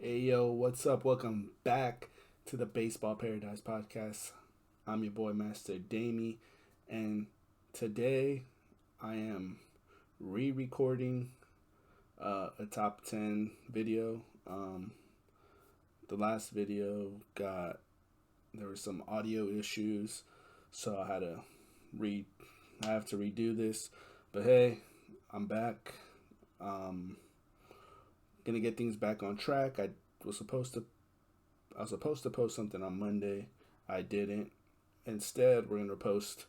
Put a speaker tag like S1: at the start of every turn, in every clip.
S1: Hey yo, what's up? Welcome back to the Baseball Paradise Podcast. I'm your boy Master Dami, and today I am re-recording a top 10 video. The last video there were some audio issues, so re I have to redo this. But hey, I'm back. Um, gonna get things back on track. Was supposed to I was supposed to post something on Monday. I didn't. Instead, we're gonna post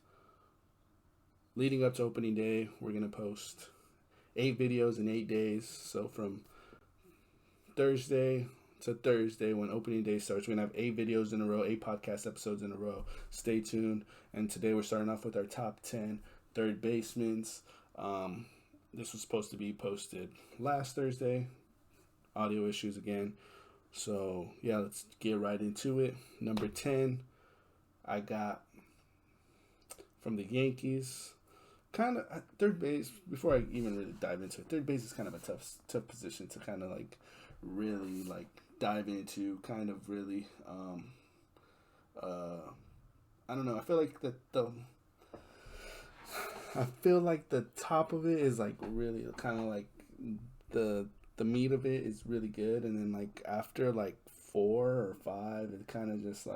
S1: leading up to opening day. We're gonna post 8 videos in 8 days. So from Thursday to Thursday, when opening day starts, we're gonna have 8 videos in a row, 8 podcast episodes in a row. Stay tuned. And today we're starting off with our top 10 third basemen. This was supposed to be posted last Thursday. Audio issues again. So, yeah, let's get right into it. Number 10, I got from the Yankees. Kind of third base, before I even really dive into it, third base is kind of a tough position to kind of really dive into, kind of really I don't know. I feel like the top of it is really kind of the meat of it is really good, and then after 4 or 5, it kind of just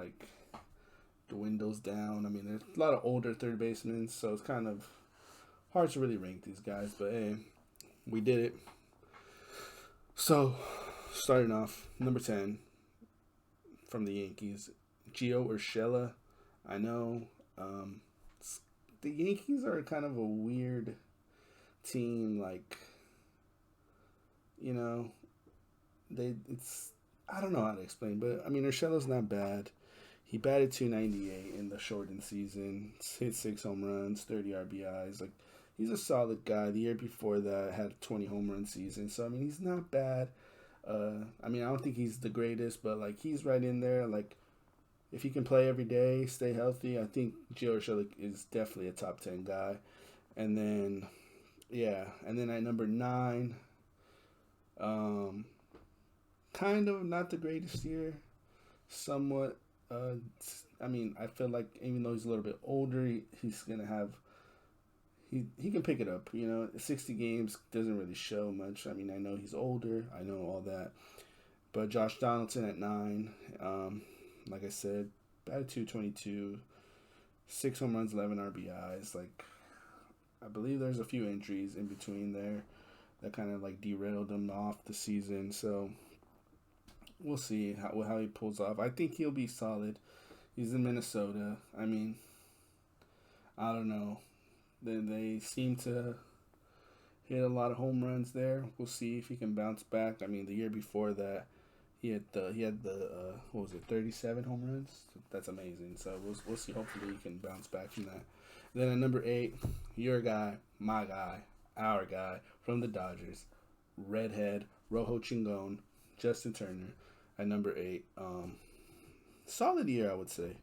S1: dwindles down. I mean, there's a lot of older third basemen, so it's kind of hard to really rank these guys. But hey, we did it. So, starting off, number 10 from the Yankees, Gio Urshela. I know the Yankees are kind of a weird team. You know, I don't know how to explain, but I mean, Urshela's not bad. He batted .298 in the shortened season, hit 6 home runs, 30 RBIs. He's a solid guy. The year before that had a 20 home run season, so I mean, he's not bad. I mean, I don't think he's the greatest, but he's right in there. If he can play every day, stay healthy, I think Gio Urshela is definitely a top 10 guy. And then, at number 9. Kind of not the greatest year, somewhat. I mean, I feel like even though he's a little bit older, he's gonna have he can pick it up. 60 games doesn't really show much. I mean, I know he's older, I know all that, but Josh Donaldson at 9. Like I said, batted .222, 6 home runs, 11 RBIs. I believe there's a few injuries in between there that kind of derailed him off the season. So we'll see how he pulls off. I think he'll be solid. He's in Minnesota. I mean, I don't know. They seem to hit a lot of home runs there. We'll see if he can bounce back. I mean, the year before that, he had the what was it, 37 home runs? That's amazing. So we'll see. Hopefully he can bounce back from that. Then at number 8, your guy, my guy, our guy from the Dodgers, redhead, Rojo Chingon, Justin Turner at number 8. Solid year, I would say.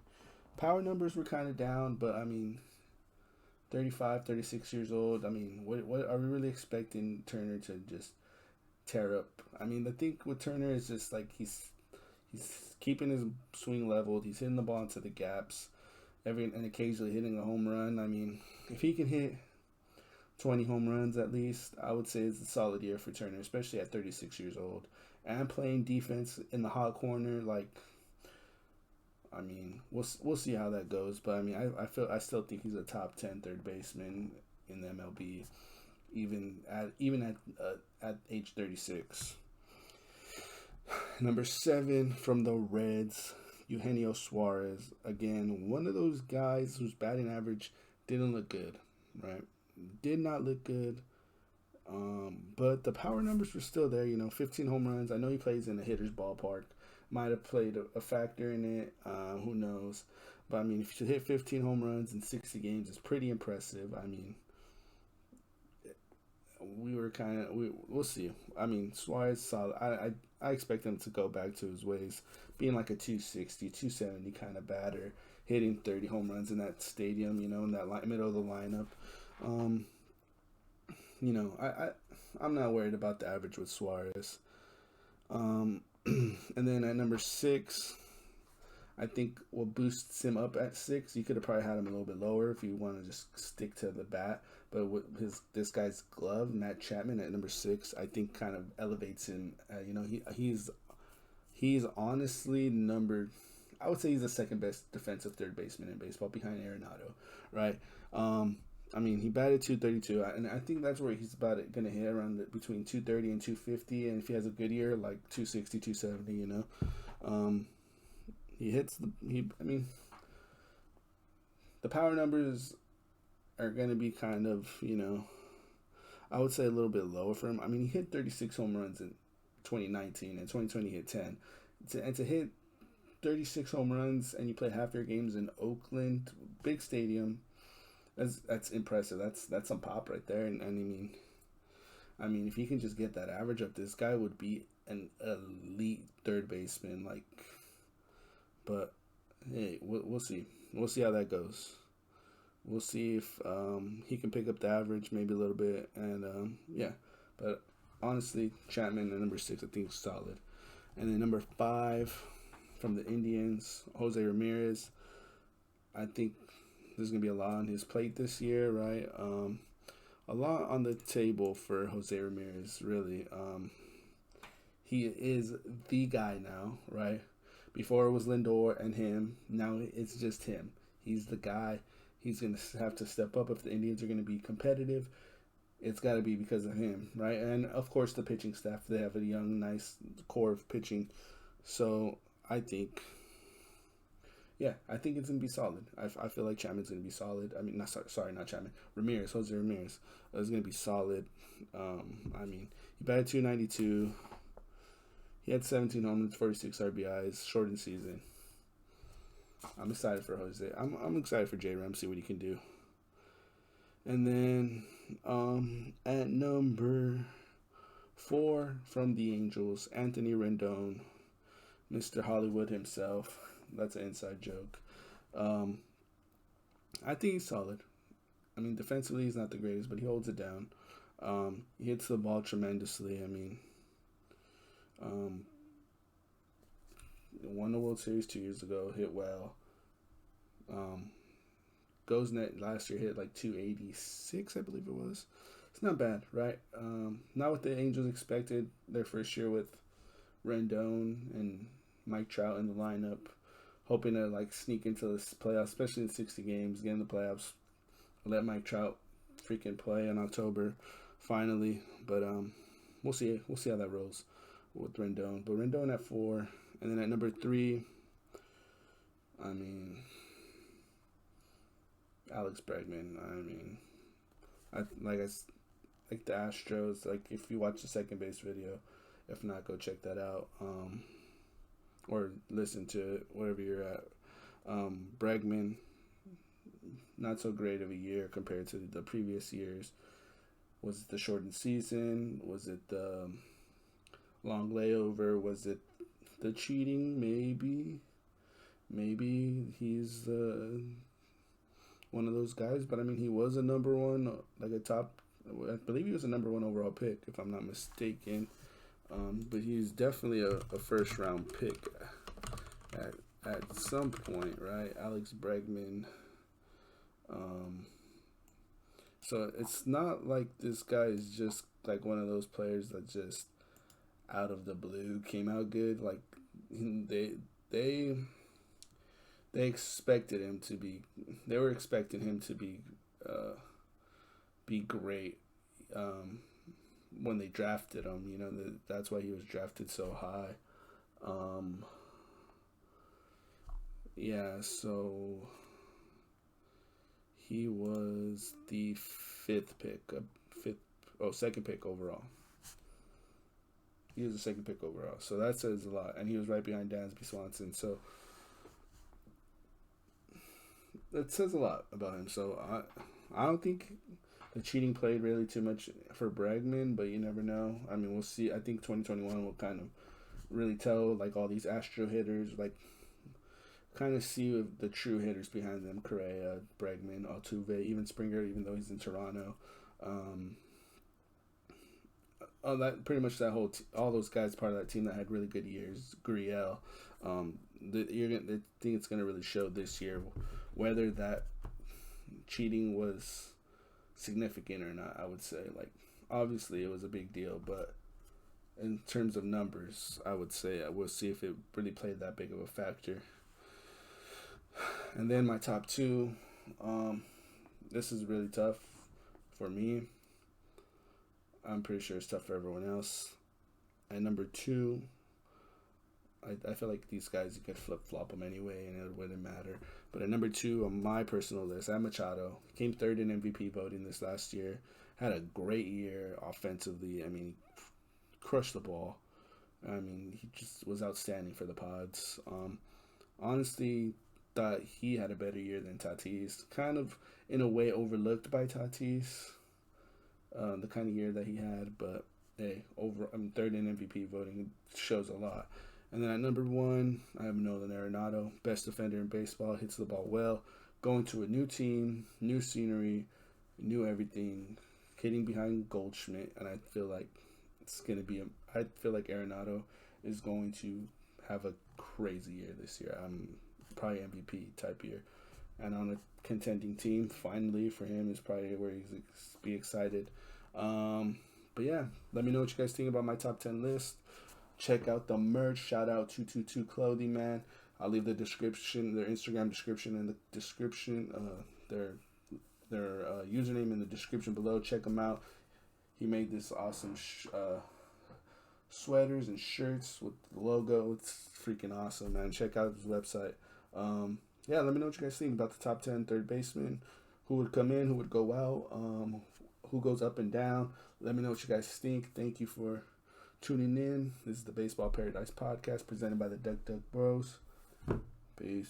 S1: Power numbers were kind of down, but I mean, 35, 36 years old. I mean, what are we really expecting Turner to just tear up? I mean, the thing with Turner is just he's keeping his swing leveled. He's hitting the ball into the gaps, and occasionally hitting a home run. I mean, if he can hit 20 home runs at least, I would say it's a solid year for Turner, especially at 36 years old. And playing defense in the hot corner, I mean, we'll see how that goes. But I mean, I still think he's a top 10 third baseman in the MLB, even at age 36. Number 7 from the Reds, Eugenio Suarez. Again, one of those guys whose batting average didn't look good, right? Did not look good. But the power numbers were still there, 15 home runs. I know he plays in a hitter's ballpark. Might have played a factor in it. Who knows? But I mean, if you hit 15 home runs in 60 games, it's pretty impressive. I mean, we'll see. I mean, Suarez solid. I expect him to go back to his ways, being like a 260, 270 kind of batter, hitting 30 home runs in that stadium, in that middle of the lineup. I'm not worried about the average with Suarez. And then at number 6, I think what boosts him up at 6, you could have probably had him a little bit lower if you want to just stick to the bat. But with this guy's glove, Matt Chapman at number 6, I think kind of elevates him. He's honestly number. I would say he's the second best defensive third baseman in baseball behind Arenado, right? He batted 232, and I think that's where he's about going to hit around between 230 and 250. And if he has a good year, like 260, 270, he hits the power numbers are going to be kind of, I would say a little bit lower for him. He hit 36 home runs in 2019, and 2020 he hit 10. To hit 36 home runs and you play half your games in Oakland, big stadium, that's impressive. That's some pop right there. And if he can just get that average up, this guy would be an elite third baseman. But hey, we'll see. We'll see how that goes. We'll see if he can pick up the average maybe a little bit. And yeah, but honestly, Chapman at number 6 I think is solid. And then number 5 from the Indians, Jose Ramirez. I think there's going to be a lot on his plate this year, right? A lot on the table for Jose Ramirez, really. He is the guy now, right? Before it was Lindor and him. Now it's just him. He's the guy. He's going to have to step up if the Indians are going to be competitive. It's got to be because of him, right? And, of course, the pitching staff. They have a young, nice core of pitching. So, I think it's going to be solid. I feel like Chapman's going to be solid. Not Chapman. Ramirez, Jose Ramirez is going to be solid. He batted 292. He had 17 home runs, 46 RBIs, shortened season. I'm excited for Jose. I'm excited for J-Ram, see what he can do. And then at number 4 from the Angels, Anthony Rendon, Mr. Hollywood himself. That's an inside joke. I think he's solid. Defensively he's not the greatest, but he holds it down. He hits the ball tremendously. Won the World Series 2 years ago, hit well. Goes net last year hit like 286, I believe it was. It's not bad, right? Not what the Angels expected their first year with Rendon and Mike Trout in the lineup, hoping to sneak into the playoffs, especially in 60 games, get in the playoffs. Let Mike Trout freaking play in October, finally. But we'll see how that rolls with Rendon. But Rendon at 4, and then at number 3, Alex Bregman. I like the Astros. If you watch the second base video, if not, go check that out. Or listen to it, wherever you're at. Bregman, not so great of a year compared to the previous years. Was it the shortened season? Was it the long layover? Was it the cheating? Maybe he's one of those guys. But he was a number 1, I believe he was a number 1 overall pick, if I'm not mistaken. But he's definitely a first round pick at some point, right? Alex Bregman. So it's not like this guy is just one of those players that just out of the blue came out good. They expected him to be. They were expecting him to be great. When they drafted him, that's why he was drafted so high. So he was the second pick overall. He was the second pick overall, so that says a lot. And he was right behind Dansby Swanson, so that says a lot about him. So I don't think the cheating played really too much for Bregman, but you never know. We'll see. I think 2021 will kind of really tell, all these Astro hitters, kind of see the true hitters behind them. Correa, Bregman, Altuve, even Springer, even though he's in Toronto. Oh, that pretty much that whole all those guys part of that team that had really good years. Gurriel, I think it's gonna really show this year whether that cheating was significant or not. I would say like obviously it was a big deal, but in terms of numbers, I would say I will see if it really played that big of a factor. And then my top two, this is really tough for me. I'm pretty sure it's tough for everyone else. And number two, I feel like these guys, you could flip flop them anyway, and it wouldn't matter. But at number two on my personal list, I have Machado. Came third in MVP voting this last year. Had a great year offensively. I mean, crushed the ball. I mean, he just was outstanding for the Pods. Honestly, thought he had a better year than Tatis. Kind of, in a way, overlooked by Tatis. The kind of year that he had, but hey, I'm third in MVP voting. It shows a lot. And then at number one, I have Nolan Renato, best defender in baseball, hits the ball well, going to a new team, new scenery, new everything, hitting behind Goldschmidt, and I feel like I feel like Arenado is going to have a crazy year this year. Probably MVP type year, and on a contending team, finally for him is probably where he's be excited. But yeah, let me know what you guys think about my top 10 list. Check out the merch. Shout out 222 Clothing, man. I'll leave the description, their Instagram description in the description, their username in the description below. Check them out. He made this awesome sweaters and shirts with the logo. It's freaking awesome, man. Check out his website. Yeah, let me know what you guys think about the top 10 third baseman. Who would come in, who would go out, who goes up and down. Let me know what you guys think. Thank you for tuning in. This is the Baseball Paradise Podcast presented by the Duck Duck Bros. Peace.